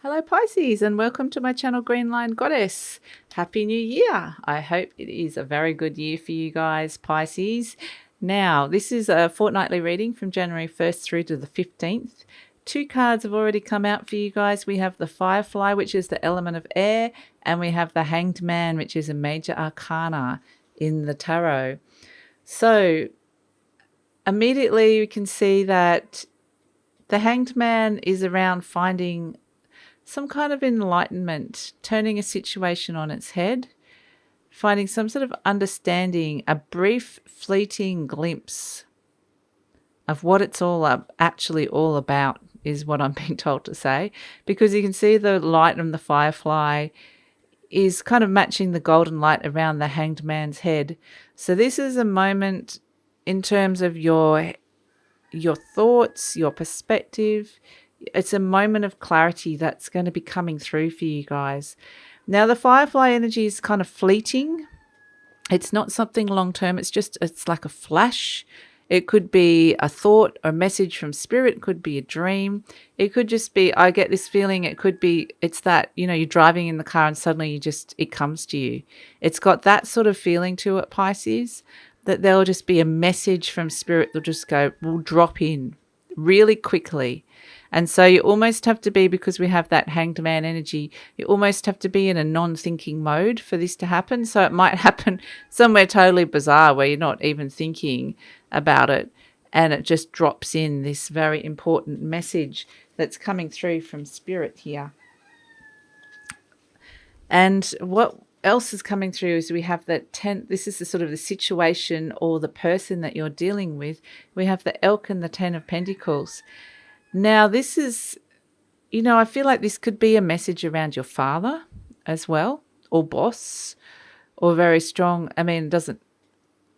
Hello Pisces and welcome to my channel Green Line Goddess. Happy New Year. I hope it is a very good year for you guys, Pisces. Now, this is a fortnightly reading from January 1st through to the 15th. Two cards have already come out for you guys. We have the Firefly, which is the element of air, and we have the Hanged Man, which is a major arcana in the tarot. So, immediately you can see that the Hanged Man is around finding some kind of enlightenment, turning a situation on its head, finding some sort of understanding, a brief, fleeting glimpse of what it's actually all about is what I'm being told to say, because you can see the light from the firefly is kind of matching the golden light around the Hanged Man's head. So this is a moment in terms of your thoughts, your perspective. It's a moment of clarity that's going to be coming through for you guys. Now, the firefly energy is kind of fleeting. It's not something long term. It's like a flash. It could be a thought, a message from spirit. It could be a dream. It could just be, I get this feeling. It could be, it's that, you're driving in the car and suddenly it comes to you. It's got that sort of feeling to it, Pisces, that there'll just be a message from spirit. Will drop in really quickly. And so you almost have to be, because we have that Hanged Man energy, you almost have to be in a non-thinking mode for this to happen. So it might happen somewhere totally bizarre where you're not even thinking about it, and it just drops in this very important message that's coming through from spirit here. And what else is coming through is we have that 10, this is the sort of the situation or the person that you're dealing with. We have the Elk and the 10 of Pentacles. Now, this is, I feel like this could be a message around your father as well, or boss, or very strong. I mean,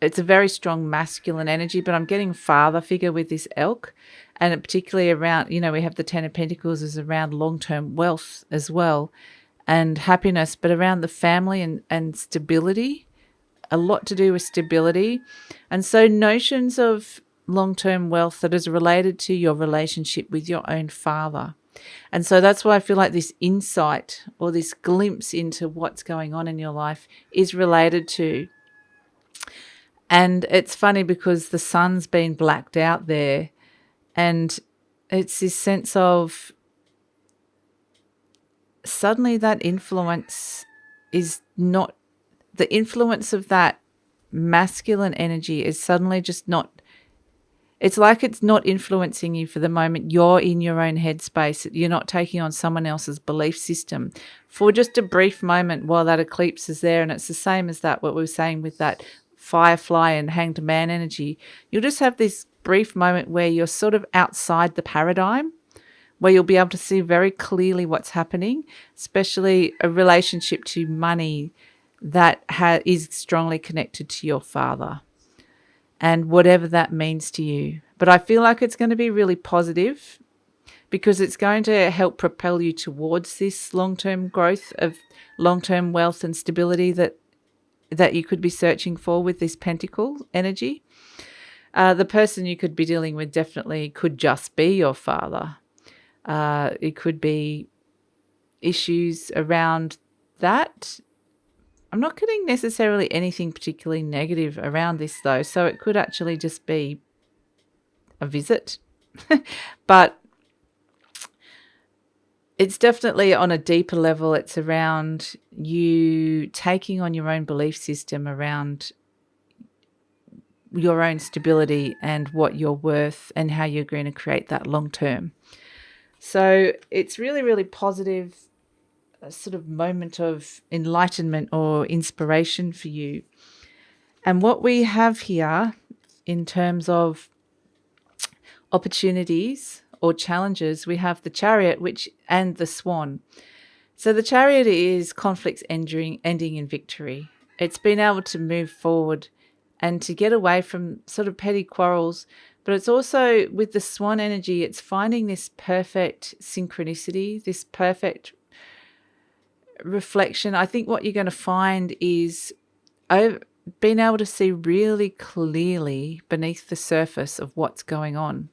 it's a very strong masculine energy, but I'm getting father figure with this Elk, and particularly around, we have the 10 of Pentacles is around long-term wealth as well and happiness, but around the family and stability, a lot to do with stability. And so notions of long-term wealth that is related to your relationship with your own father. And so that's why I feel like this insight or this glimpse into what's going on in your life is related to. And it's funny because the sun's been blacked out there, and it's this sense of suddenly that influence is not, the influence of that masculine energy is suddenly just not, it's like it's not influencing you for the moment. You're in your own headspace. You're not taking on someone else's belief system for just a brief moment while that eclipse is there. And it's the same as that, what we were saying with that firefly and Hanged Man energy. You'll just have this brief moment where you're sort of outside the paradigm, where you'll be able to see very clearly what's happening, especially a relationship to money that is strongly connected to your father, and whatever that means to you. But I feel like it's going to be really positive, because it's going to help propel you towards this long-term growth of long-term wealth and stability that you could be searching for with this pentacle energy. The person you could be dealing with definitely could just be your father. It could be issues around that. I'm not getting necessarily anything particularly negative around this though, so it could actually just be a visit. But it's definitely on a deeper level. It's around you taking on your own belief system around your own stability and what you're worth and how you're going to create that long term. So it's really, really positive, a sort of moment of enlightenment or inspiration for you. And what we have here in terms of opportunities or challenges, we have the Chariot and the Swan. So the Chariot is conflicts ending in victory. It's been able to move forward and to get away from sort of petty quarrels. But it's also, with the Swan energy, it's finding this perfect synchronicity, this perfect reflection. I think what you're going to find is being able to see really clearly beneath the surface of what's going on,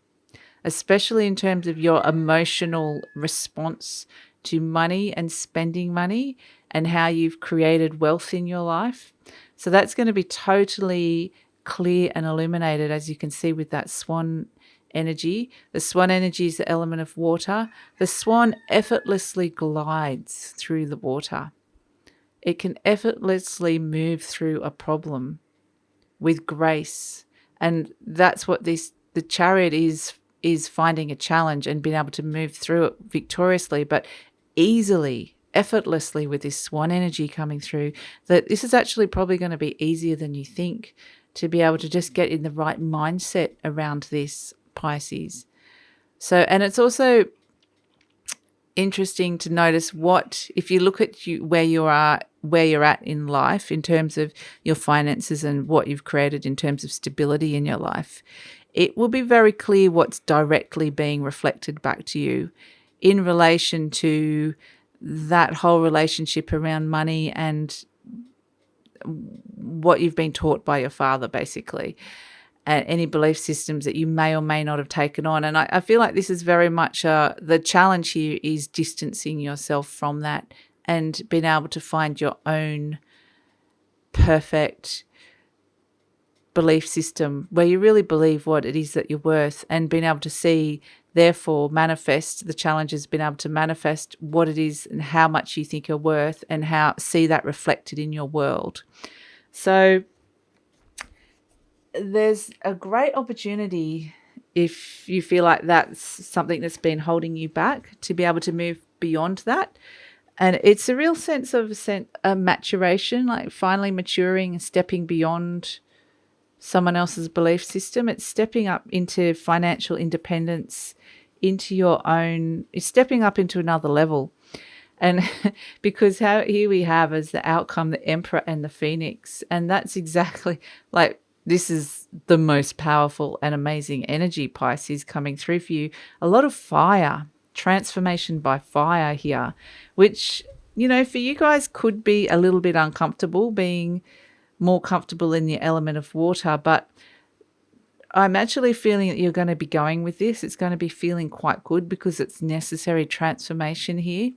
especially in terms of your emotional response to money and spending money and how you've created wealth in your life. So that's going to be totally clear and illuminated, as you can see with that swan energy. The swan energy is the element of water. The swan effortlessly glides through the water. It can effortlessly move through a problem with grace. And that's what the chariot is finding a challenge and being able to move through it victoriously, but easily, effortlessly, with this swan energy coming through, that this is actually probably going to be easier than you think to be able to just get in the right mindset around this, Pisces. So, and it's also interesting to notice if you look at where you're at in life in terms of your finances and what you've created in terms of stability in your life, it will be very clear what's directly being reflected back to you in relation to that whole relationship around money and what you've been taught by your father, basically, and any belief systems that you may or may not have taken on. And I feel like this is very much the challenge here is distancing yourself from that and being able to find your own perfect belief system where you really believe what it is that you're worth, and being able to see, therefore manifest the challenges, being able to manifest what it is and how much you think you're worth, and see that reflected in your world. So there's a great opportunity, if you feel like that's something that's been holding you back, to be able to move beyond that. And it's a real sense of a maturation, like finally maturing and stepping beyond someone else's belief system. It's stepping up into financial independence, into your own, it's stepping up into another level. And because here we have as the outcome the Emperor and the Phoenix. And that's exactly like, this is the most powerful and amazing energy, Pisces, coming through for you. A lot of fire, transformation by fire here, which, for you guys could be a little bit uncomfortable, being more comfortable in the element of water. But I'm actually feeling that you're going to be going with this. It's going to be feeling quite good because it's necessary transformation here,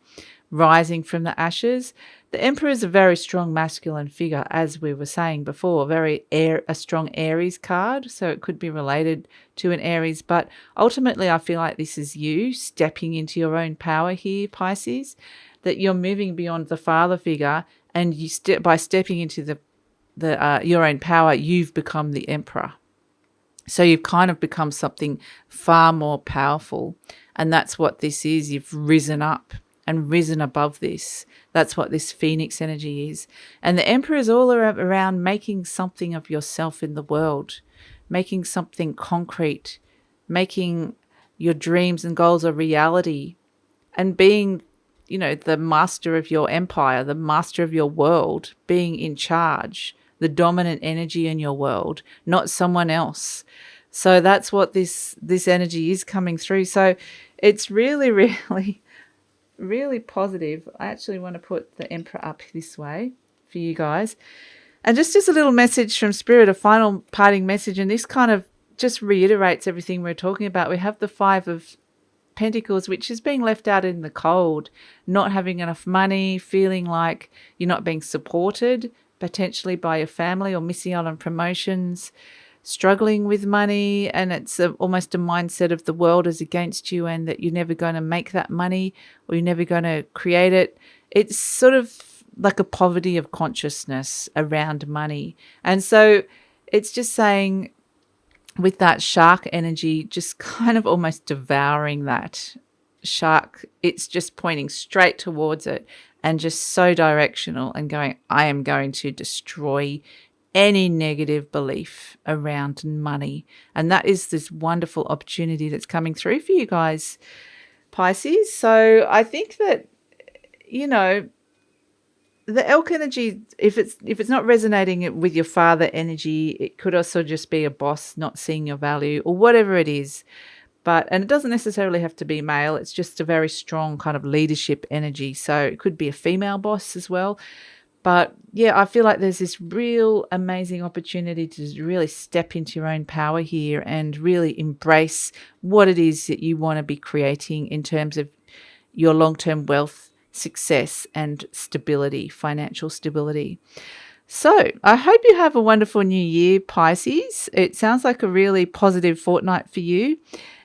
rising from the ashes. The Emperor is a very strong masculine figure, as we were saying before, a strong Aries card. So it could be related to an Aries. But ultimately, I feel like this is you stepping into your own power here, Pisces, that you're moving beyond the father figure, and by stepping into your own power, you've become the Emperor. So you've kind of become something far more powerful. And that's what this is. You've risen up and risen above this. That's what this Phoenix energy is. And the Emperor is all around making something of yourself in the world, making something concrete, making your dreams and goals a reality, and being, the master of your empire, the master of your world, being in charge, the dominant energy in your world, not someone else. So that's what this energy is coming through. So it's really, really, really positive. I actually want to put the Emperor up this way for you guys. And just as a little message from Spirit, a final parting message, and this kind of just reiterates everything we're talking about. We have the Five of Pentacles, which is being left out in the cold, not having enough money, feeling like you're not being supported, potentially by your family, or missing out on promotions, struggling with money, and it's almost a mindset of the world is against you and that you're never going to make that money or you're never going to create it. It's sort of like a poverty of consciousness around money. And so it's just saying, with that shark energy, just kind of almost devouring that shark, it's just pointing straight towards it and just so directional and going, I am going to destroy any negative belief around money. And that is this wonderful opportunity that's coming through for you guys, Pisces. So I think that, the elk energy, if it's not resonating with your father energy, it could also just be a boss not seeing your value or whatever it is. And it doesn't necessarily have to be male. It's just a very strong kind of leadership energy. So it could be a female boss as well. But yeah, I feel like there's this real amazing opportunity to really step into your own power here and really embrace what it is that you want to be creating in terms of your long-term wealth, success, and stability, financial stability. So, I hope you have a wonderful new year, Pisces. It sounds like a really positive fortnight for you.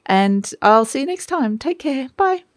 And I'll see you next time. Take care. Bye.